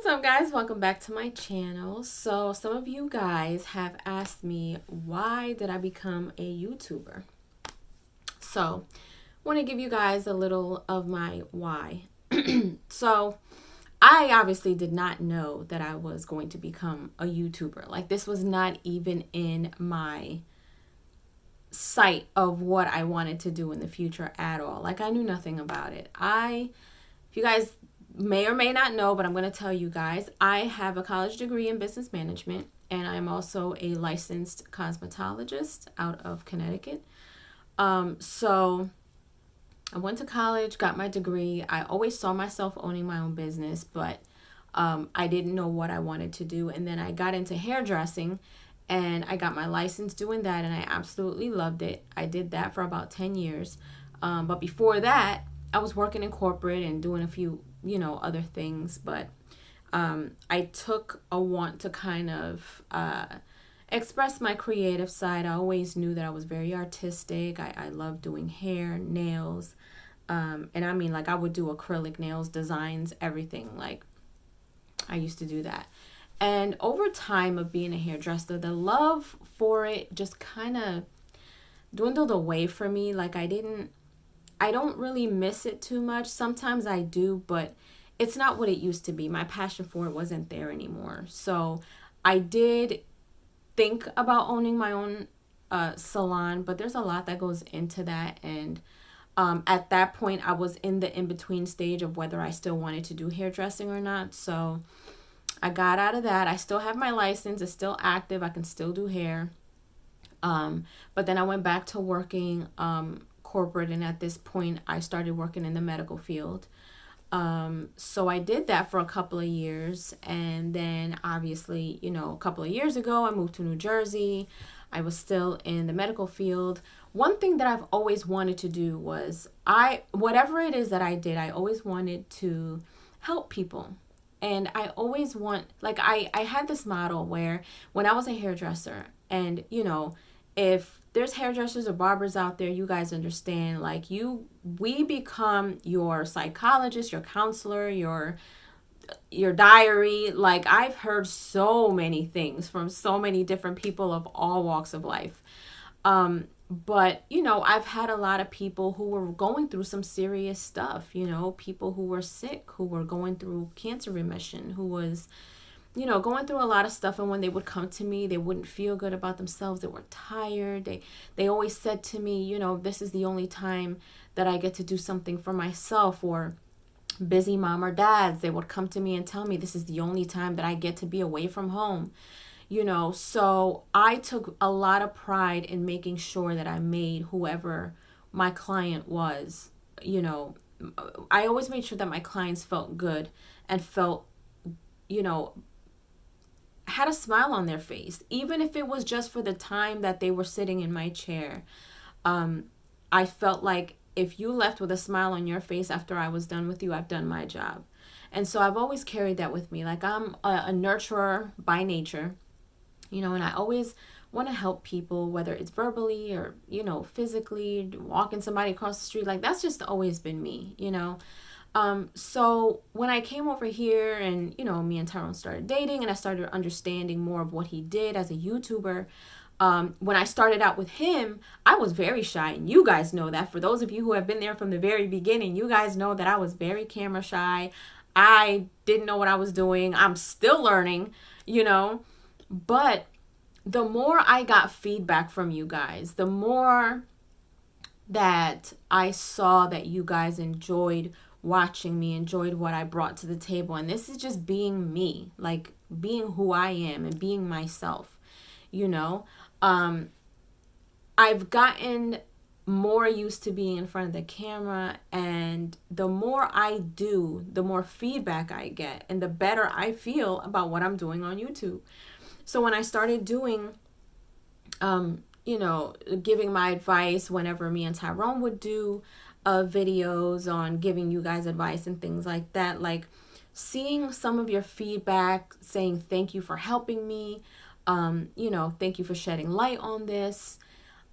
What's up, guys? Welcome back to my channel. So some of you guys have asked me, why did I become a YouTuber? So I want to give you guys a little of my why. So I obviously did not know that I was going to become a YouTuber. Like, this was not even in my sight of what I wanted to do in the future at all. Like, I knew nothing about it. If you guys may or may not know, but I'm going to tell you guys, I have a college degree in business management, and I'm also a licensed cosmetologist out of Connecticut. So I went to college, got my degree. I always saw myself owning my own business, but I didn't know what I wanted to do. And then I got into hairdressing, and I got my license doing that, and I absolutely loved it. I did that for about 10 years. But before that, I was working in corporate and doing a few, other things. But I took a want to kind of express my creative side. I always knew that I was very artistic. I love doing hair, nails. And I mean, like, I would do acrylic nails, designs, everything. Like, I used to do that. And over time of being a hairdresser, the love for it just kind of dwindled away from me. Like, I don't really miss it too much. Sometimes I do, but it's not what it used to be. My passion for it wasn't there anymore. So I did think about owning my own salon, but there's a lot that goes into that. And at that point, I was in the in-between stage of whether I still wanted to do hairdressing or not. So I got out of that. I still have my license. It's still active. I can still do hair. But then I went back to working corporate, and at this point I started working in the medical field. So I did that for a couple of years, and then obviously, a couple of years ago I moved to New Jersey. I was still in the medical field. One thing that I've always wanted to do was, whatever it is that I did, I always wanted to help people. And I always I had this model where when I was a hairdresser, and if there's hairdressers or barbers out there, you guys understand, like, we become your psychologist, your counselor, your diary. Like, I've heard so many things from so many different people of all walks of life. But I've had a lot of people who were going through some serious stuff, people who were sick, who were going through cancer remission, who was going through a lot of stuff. And when they would come to me, they wouldn't feel good about themselves. They were tired. They always said to me, this is the only time that I get to do something for myself. Or busy mom or dads, they would come to me and tell me, this is the only time that I get to be away from home. So I took a lot of pride in making sure that I made whoever my client was, I always made sure that my clients felt good and felt, had a smile on their face, even if it was just for the time that they were sitting in my chair. I felt like if you left with a smile on your face after I was done with you, I've done my job. And so I've always carried that with me. Like, I'm a nurturer by nature, and I always want to help people, whether it's verbally or, physically, walking somebody across the street. Like, that's just always been me. So when I came over here and, me and Tyrone started dating, and I started understanding more of what he did as a YouTuber, when I started out with him, I was very shy. And you guys know that. For those of you who have been there from the very beginning, you guys know that I was very camera shy. I didn't know what I was doing. I'm still learning, But the more I got feedback from you guys, the more that I saw that you guys enjoyed watching me, enjoyed what I brought to the table. And this is just being me, like being who I am and being myself, I've gotten more used to being in front of the camera, and the more I do, the more feedback I get, and the better I feel about what I'm doing on YouTube. So when I started doing, giving my advice whenever me and Tyrone would do videos on giving you guys advice and things like that, like seeing some of your feedback, saying thank you for helping me, thank you for shedding light on this.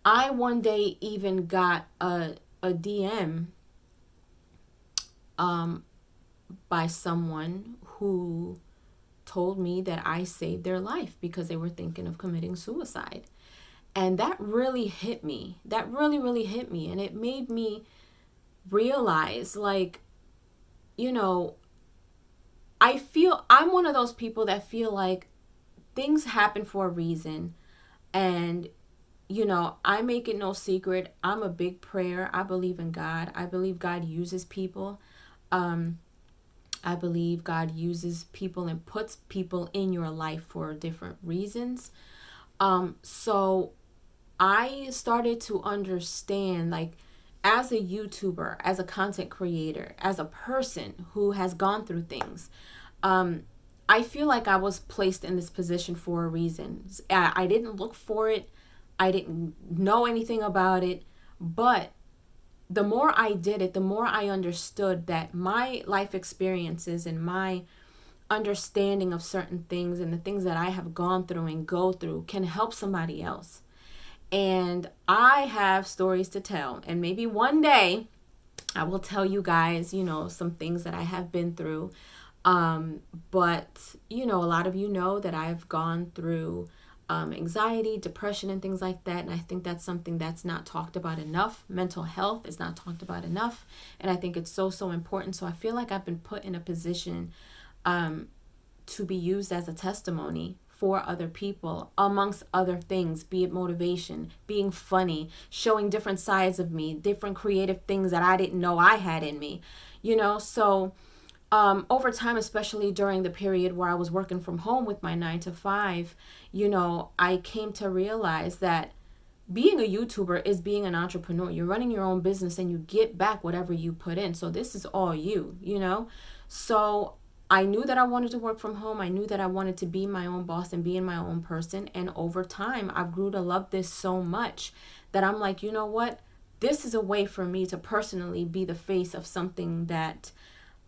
I one day even got a DM by someone who told me that I saved their life because they were thinking of committing suicide. And that really hit me. That really, really hit me. And it made me realize, like, you know, I'm one of those people that feel like things happen for a reason. And, you know, I make it no secret, I'm a big prayer. I believe in God. I believe God uses people. I believe God uses people and puts people in your life for different reasons. So I started to understand, like, as a YouTuber, as a content creator, as a person who has gone through things, I feel like I was placed in this position for a reason. I didn't look for it. I didn't know anything about it. But the more I did it, the more I understood that my life experiences and my understanding of certain things and the things that I have gone through and go through can help somebody else. And I have stories to tell. And maybe one day I will tell you guys, you know, some things that I have been through. But, you know, a lot of you know that I've gone through anxiety, depression, and things like that. And I think that's something that's not talked about enough. Mental health is not talked about enough. And I think it's so, so important. So I feel like I've been put in a position to be used as a testimony for other people, amongst other things, be it motivation, being funny, showing different sides of me, different creative things that I didn't know I had in me, you know. So over time, especially during the period where I was working from home with my 9 to 5, you know, I came to realize that being a YouTuber is being an entrepreneur. You're running your own business and you get back whatever you put in. So this is all you know. So I knew that I wanted to work from home. I knew that I wanted to be my own boss and be my own person. And over time, I grew to love this so much that I'm like, you know what? This is a way for me to personally be the face of something that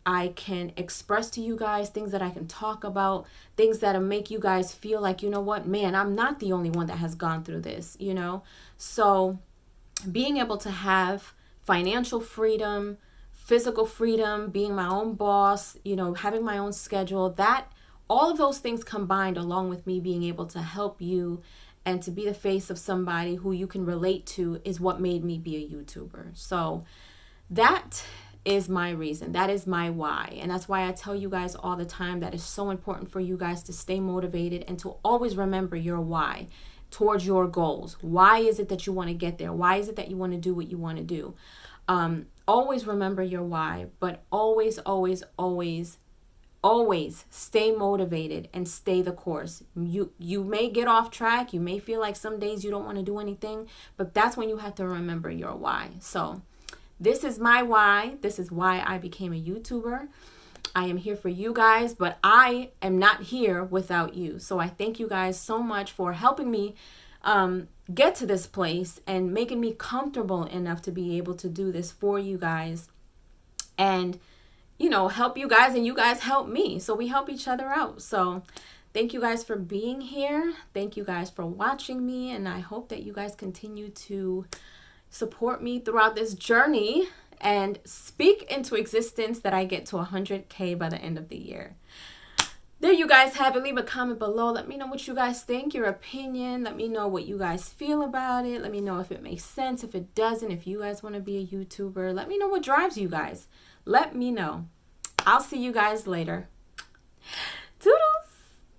I can express to you guys, things that I can talk about, things that'll make you guys feel like, you know what, man, I'm not the only one that has gone through this, you know? So being able to have financial freedom, physical freedom, being my own boss, you know, having my own schedule, that all of those things combined, along with me being able to help you and to be the face of somebody who you can relate to, is what made me be a YouTuber. So that is my reason. That is my why. And that's why I tell you guys all the time that it's so important for you guys to stay motivated and to always remember your why towards your goals. Why is it that you want to get there? Why is it that you want to do what you want to do? Always remember your why, but always, always, always, always stay motivated and stay the course. You may get off track. You may feel like some days you don't want to do anything, but that's when you have to remember your why. So this is my why. This is why I became a YouTuber. I am here for you guys, but I am not here without you. So I thank you guys so much for helping me get to this place and making me comfortable enough to be able to do this for you guys and, you know, help you guys and you guys help me. So we help each other out. So thank you guys for being here. Thank you guys for watching me. And I hope that you guys continue to support me throughout this journey and speak into existence that I get to 100K by the end of the year. There you guys have it. Leave a comment below. Let me know what you guys think, your opinion. Let me know what you guys feel about it. Let me know if it makes sense, if it doesn't, if you guys want to be a YouTuber. Let me know what drives you guys. Let me know. I'll see you guys later.